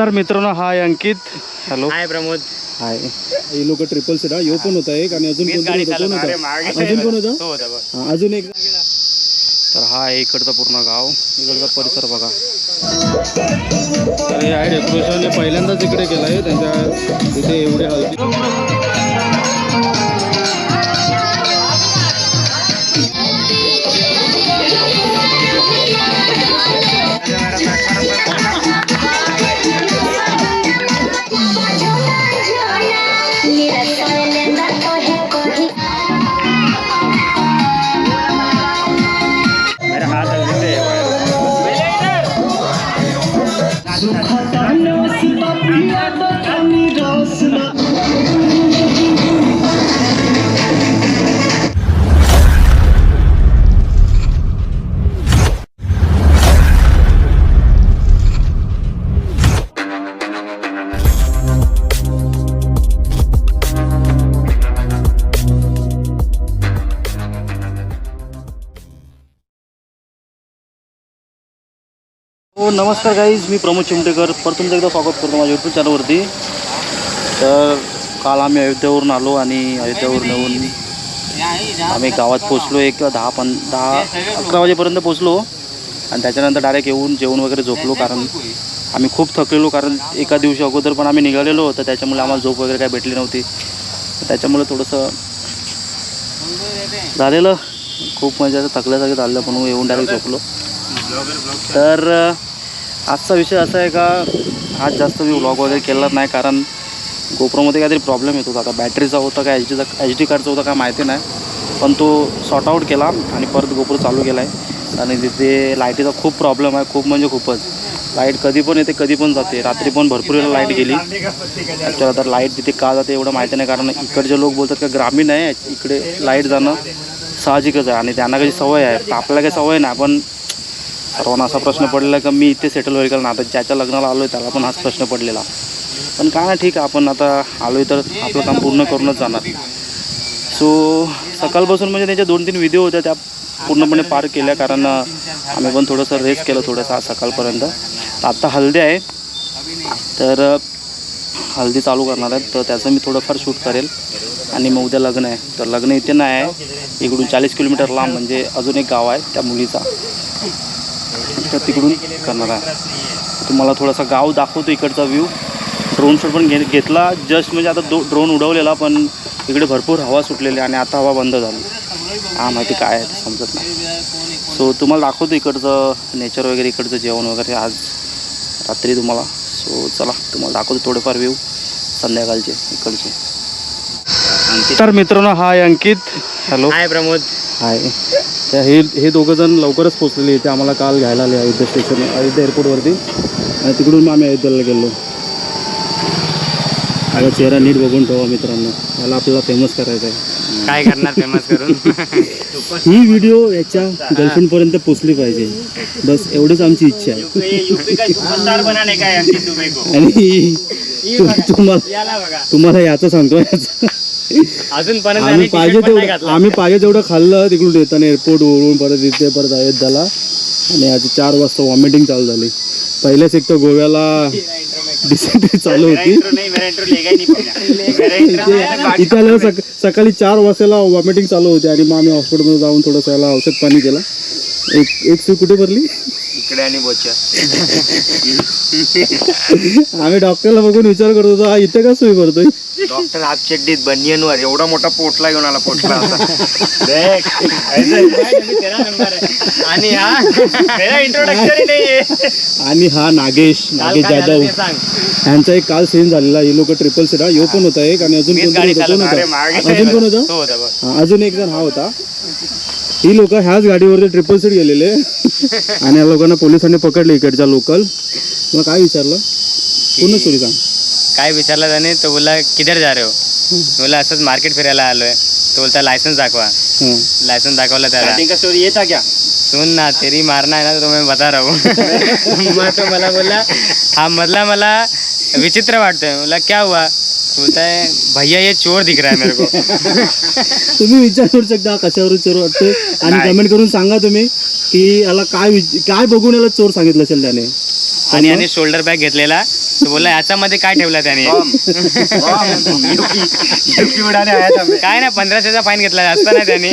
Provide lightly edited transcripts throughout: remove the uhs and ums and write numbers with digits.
तर मित्रांनो, हाय अंकित. हॅलो. हाय प्रमोद. हाय. हे लोक ट्रिपल सीट यो पण होता एक आणि अजून कोण होता अजून एक. तर हा आहे इकडचं पूर्ण गाव, इकडचा परिसर बघा. तर हे आहे डेकोरेशन, पहिल्यांदाच इकडे केलं आहे. त्यांच्या इथे एवढे हळदी नमस्कार गाईज, मी प्रमोद चिमटेकर पर तुमचं एकदा स्वागत करतो माझ्या यूट्यूब चॅनलवरती. तर काल आम्ही अयोध्यावरून आलो आणि अयोध्यावरून येऊन आम्ही गावात पोचलो. एक 10-11 वाजेपर्यंत पोचलो आणि त्याच्यानंतर डायरेक्ट येऊन जेवण वगैरे झोपलो. कारण आम्ही खूप थकलेलो, कारण एका दिवशी अगोदर पण आम्ही निघालेलो होतो, त्याच्यामुळे आम्हाला झोप वगैरे काय भेटली नव्हती. त्याच्यामुळे थोडंसं झालेलं, खूप म्हणजे थकल्यासारखं झालं, पण येऊन डायरेक्ट झोपलो. तर आजचा विषय असा आहे का, आज जास्त मी व्लॉग वगैरे केला नाही, कारण गोप्रोमध्ये काहीतरी प्रॉब्लेम येत होता. आता बॅटरीचा होता का एच डी कार्डचा होता काय माहिती नाही, पण तो सॉर्ट आऊट केला आणि परत गोप्रो चालू केला आहे. आणि तिथे लाईटीचा खूप प्रॉब्लेम आहे, खूप म्हणजे खूपच. लाईट कधी पण येते कधी पण जाते. रात्री पण भरपूर वेळा लाईट गेली. ॲक्च्युअली तर लाईट तिथे का जाते एवढं माहिती नाही, कारण इकडचे लोक बोलतात का ग्रामीण आहे, इकडे लाईट जाणं साहजिकच आहे आणि त्यांना कशी सवय आहे. आपल्याला काही सवय नाही, पण सर्वांना असा प्रश्न पडलेला का मी इथे सेटल होईल का ना. आता ज्याच्या लग्नाला आलो आहे त्याला पण हाच प्रश्न पडलेला. पण काय ना, ठीक आहे, आपण आता आलो आहे तर आपलं काम पूर्ण करूनच जाणार. सो सकाळपासून म्हणजे त्यांच्या 2-3 व्हिडिओ होत्या, त्या पूर्णपणे पार केल्या, कारण आम्ही पण थोडंसं रेस्ट केलं थोडंसं आज सकाळपर्यंत. आत्ता हल्दी आहे, तर हल्दी चालू करणार आहेत, तर त्याचं मी थोडंफार शूट करेल. आणि मग उद्या लग्न आहे, तर लग्न इथे नाही आहे, इकडून 40 किलोमीटर लांब म्हणजे अजून एक गाव आहे त्या मुलीचा, तर तिकडून करणार आहे. तुम्हाला थोडासा गाव दाखवतो, इकडचा व्ह्यू. ड्रोन शॉट पण घेतला जस्ट, म्हणजे आता ड्रोन उडवलेला, पण इकडे भरपूर हवा सुटलेली आणि आता हवा बंद झाली. माहिती काय आहे ते समजत नाही. सो तुम्हाला दाखवतो इकडचं नेचर वगैरे, इकडचं जेवण वगैरे आज रात्री तुम्हाला. सो चला तुम्हाला दाखवतो थोडेफार व्ह्यू संध्याकाळचे इकडचे. तर मित्रांनो, हाय अंकित. हॅलो. हाय प्रमोद. हाय. हे दोघं जण लवकरच पोचलेले इथे, आम्हाला काल घ्यायला आले अयोध्या स्टेशन, अयोध्या एअरपोर्टवरती, आणि तिकडून आम्ही अयोध्याला गेलो. आता चेहरा नीट बघून ठेवा मित्रांनो, याला आपल्याला फेमस करायचं आहे. काय करणार फेमस करून? ही व्हिडिओ याच्या गर्लफ्रेंडपर्यंत पोचली पाहिजे, बस एवढंच आमची इच्छा आहे. आणि तुम्हाला याचं सांगतो, अजून आम्ही पाहिजे तेवढं खाल्लं तिकडून येताना एअरपोर्टवरून परत इथे परत अयोध्याला. आणि आज 4 वाजता वॉमिटिंग चालू झाली. पहिल्याच एक तर गोव्याला डिसेंट्री चालू होती, इथे आल्यावर सकाळी 4 वाजताला वॉमिटिंग चालू होती. आणि मग आम्ही हॉस्पिटलमध्ये जाऊन थोडंसं याला औषध पाणी केलं. एक सुई कुठे भरली इकडे आणि बोच्या. आम्ही डॉक्टरला बघून विचार करत होतो, इथे का सुई भरतोय. डॉक्टर हाफ चड्डीत बनियनवर एवढा मोठा पोटला घेऊन आला, पोटला आणि हा नागेश जाधव, यांचा एक काल सीन झालेला. हे लोक ट्रिपल सीट, यो पण होता एक आणि अजून कोण होता, अजून एक जण हा होता. ही लोक ह्याच गाडीवरती ट्रिपल सीट गेलेले आणि या लोकांना पोलिसांनी पकडले, इकडच्या लोकल. मग काय विचारलं, पूर्ण स्टोरी सांग. काय विचारला त्याने, तो बोला किधर जा रहे हो, बोला असंच मार्केट फिरायला आलोय. तो बोलता लायसन्स दाखवा. लायसन्स दाखवला त्याला. स्टोरी येता क्या, सुन ना तेरी मारना है ना तो मैं बता रहा हूँ. मग तो मला बोला हा मधला मला विचित्र वाटतोय. बोला क्या हुआ, बोलता है भैया ये चोर दिख रहा है मेरे को. तुम्ही विचार करू शकता कशावरून चोर वाटतोय आणि कमेंट करून सांगा तुम्ही की याला काय बघून याला चोर सांगितलं असेल त्याने. आणि शोल्डर बॅग घेतलेला तो बोलला याच्यामध्ये काय ठेवलं त्याने काय नाही 1500चा फाईन घेतला जास्त नाही त्याने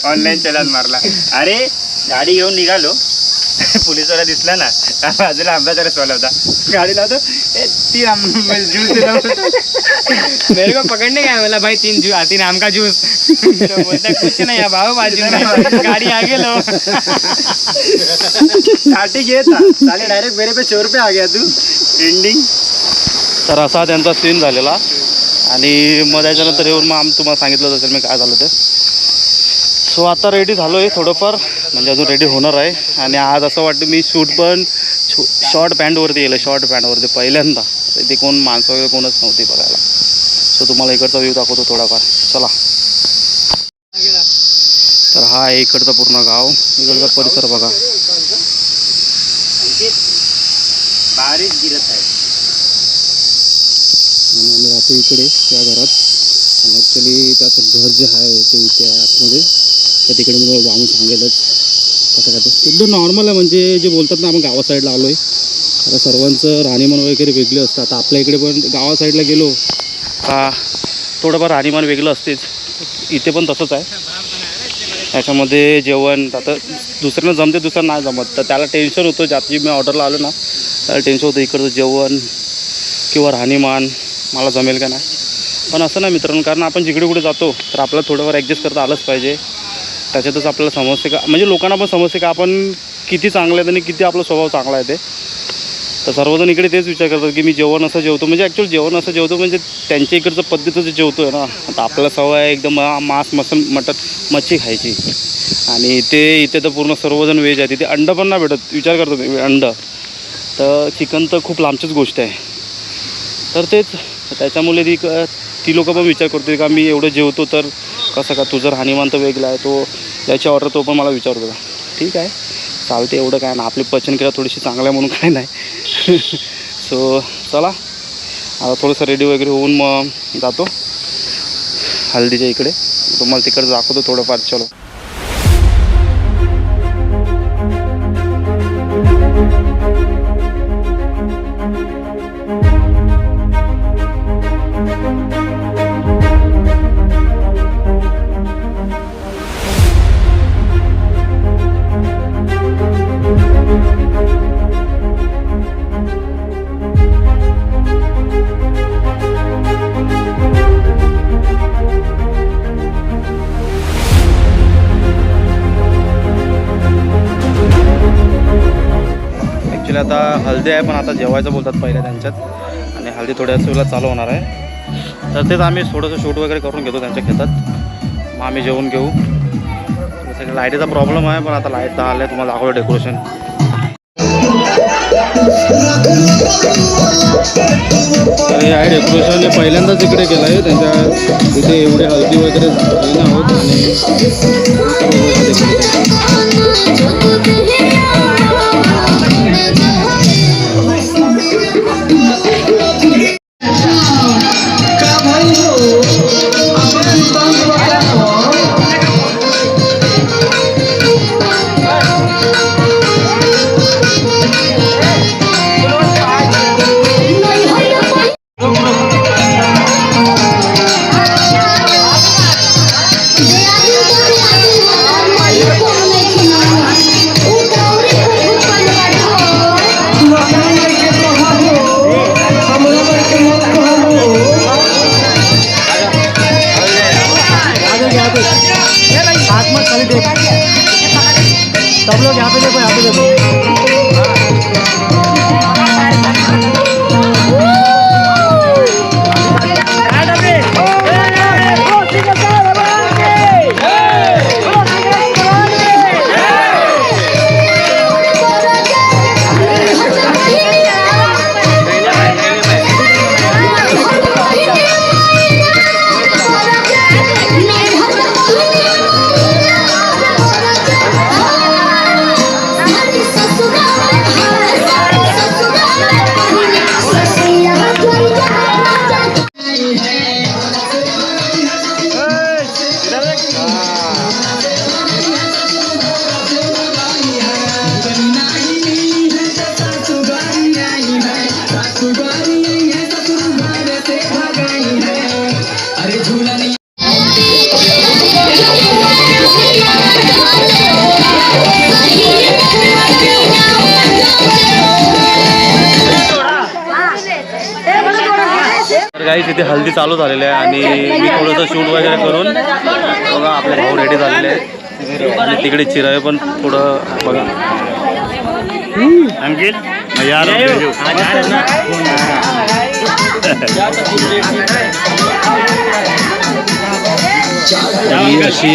ऑनलाईन चलान मारला. अरे गाडी घेऊन निघालो पोलिसवाला दिसला ना बाजूला आंब्याचा रस वाला होता गाडी लावतो ज्यूस दिला मेरे को पकड़ने गया बोला भाई 3 आम का जूस तो बोलता कुछ नहीं है भाव बाजू में गाड़ी आगे लो काटी गया था साले डायरेक्ट मेरे पे 4 पे आ गया तू एंडिंग. तर असा त्यांचा सीन झालेला आणि मग त्याच्यानंतर येऊन मग तुम्हाला सांगितलं असेल मी काय झालं ते. सो आता रेडी झालो आहे थोडंफार म्हणजे अजून रेडी होणार आहे. आणि आज असं वाटतं मी शूट पण शॉर्ट पॅन्टवरती गेलं शॉर्ट पॅन्टवरती पहिल्यांदा. इथे कोण माणसं वगैरे कोणच नव्हती बघायला. सो तुम्हाला इकडचा व्ह्यू दाखवतो थोडाफार चला. तर हा आहे इकडचं पूर्ण गाव इकडचा परिसर बघा. बारिश गिरत आहे आणि आम्ही राहतो इकडे त्या घरात. आणि ॲक्च्युली त्याचं घर जे आहे ते इथे आहे आतमध्ये. तर तिकडे मी जाऊन सांगेलच कसं काय ते एकदम नॉर्मल आहे. म्हणजे जे बोलतात ना आपण गावा साईडला आलो आहे आता सर्वांचं राहणीमान वगैरे वेगळे असतं. आता आपल्या इकडे पण गावा साईडला गेलो का थोडंफार राहणीमान वेगळं असतेच. इथे पण तसंच आहे. याच्यामध्ये जेवण आता दुसऱ्यांना जमते दुसऱ्यांना नाही जमत तर त्याला टेन्शन होतं. ज्याची मी ऑर्डरला आलो ना त्याला टेन्शन होतं इकडचं जेवण किंवा राहणीमान मला जमेल का नाही. पण असं नाही मित्रांनो कारण आपण जिकडे कुठे जातो तर आपल्याला थोडंफार ॲडजस्ट करता आलंच पाहिजे. त्याच्यातच आपल्याला समजते का म्हणजे लोकांना पण समजते का आपण किती चांगलं आहेत आणि किती आपला स्वभाव चांगला आहे ते. तर सर्वजण इकडे तेच विचार करतात की मी जेवण असं जेवतो म्हणजे ॲक्च्युअली जेवण असं जेवतो म्हणजे त्यांच्या इकडचं पद्धतीचं जेवतो आहे ना. आता आपल्याला सवय आहे एकदम मांस मटण मच्छी खायची आणि इथे तर पूर्ण सर्वजण व्हेज आहे. तिथे अंडं पण नाही भेटत विचार करतो मी अंडं. तर चिकन तर खूप लांबचीच गोष्ट आहे. तर तेच त्याच्यामुळे ती लोकं पण विचार करते का मी एवढं जेवतो तर कसं का तुझं राहणीमान तर वेगळा आहे. तो त्याची ऑर्डर तो पण मला विचारतो का ठीक आहे चालते एवढं काय ना आपली पचनक्रिया थोडीशी चांगलं आहे म्हणून काय नाही. सो चला आता थोडंसं रेडी वगैरे होऊन मग जातो हल्दीच्या इकडे. तुम्हाला तिकडे दाखवतो थोडंफार चलो. आता हल्दी आहे पण आता जेवायचं बोलतात पहिल्या त्यांच्यात आणि हल्दी थोड्याच वेळेला चालू होणार आहे. तर तेच आम्ही थोडंसं शूट वगैरे करून घेतो त्यांच्या खेतात. मग आम्ही जेवून घेऊ. सगळं लाईटीचा प्रॉब्लेम आहे पण आता लाईट तर आलं आहे तुम्हाला दाखवलं डेकोरेशन. तर हे आहे डेकोरेशन हे पहिल्यांदाच इकडे केलं आहे त्यांच्या इथे एवढे हल्दी वगैरे येणं आहोत सब लोग यहाँ पे देखो यहाँ पे देखो. Sasuga गाईस इथे हल्दी चालू झालेली आहे आणि मी थोडंसं शूट वगैरे करून बघा आपले भाऊ रेडी झालेले आहेत आणि तिकडे चिरावे पण थोडं बघा अंकित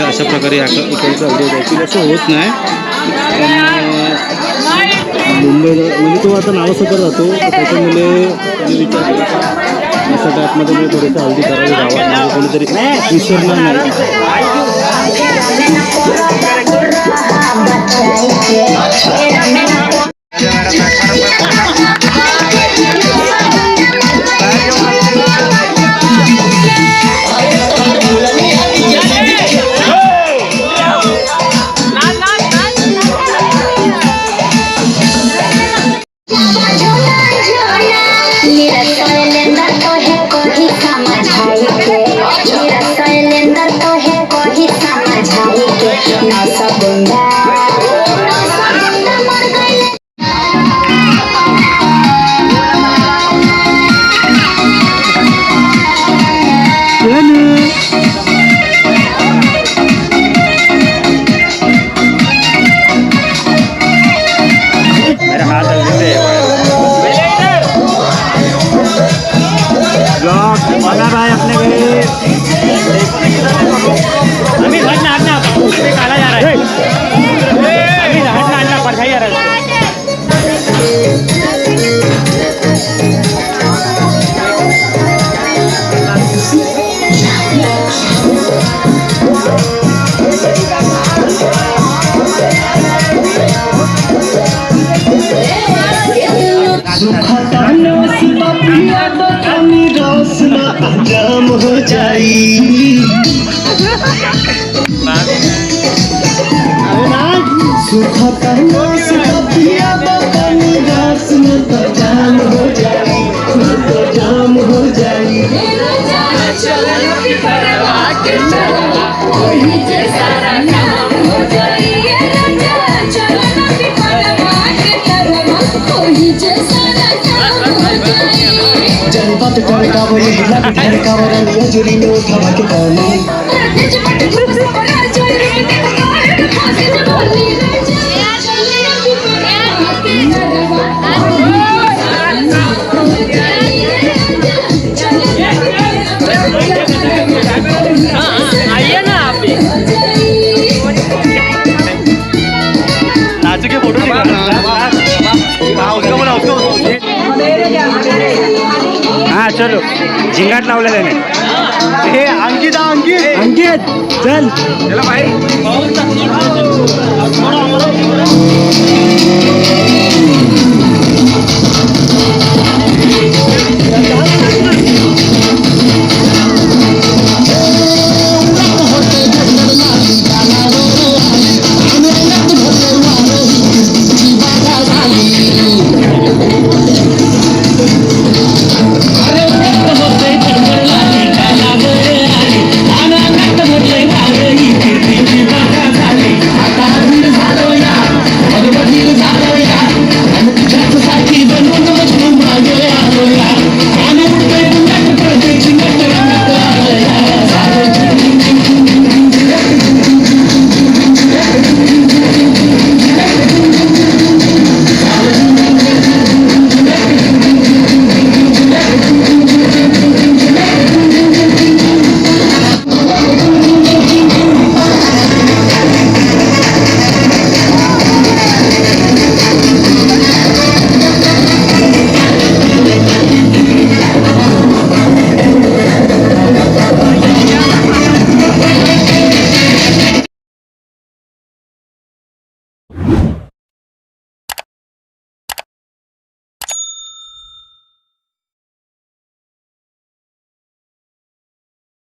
अशा प्रकारे इकडचं हल्दी होतं असं होत नाही मुंबईला म्हणजे तो आता नावासकट राहतो तर त्याच्यामुळे त्यांनी विचार केला अशा टाईपमध्ये मी थोडंसं हल्दी करावी गावात म्हणजे कोणीतरी विसरणार नाही जाम हो जाई सुखा करना पिया बकनी रास में तो जाम हो जाई तो जाम हो जाई जनपद टड़कावर हिला ठड़कावर नजरी में उठा के पानी आइए ना आप भी नाचू के फोटो हाँ चलो झिंगाट लावला त्याने हे अंकित अंकित अंकित चल चला भाई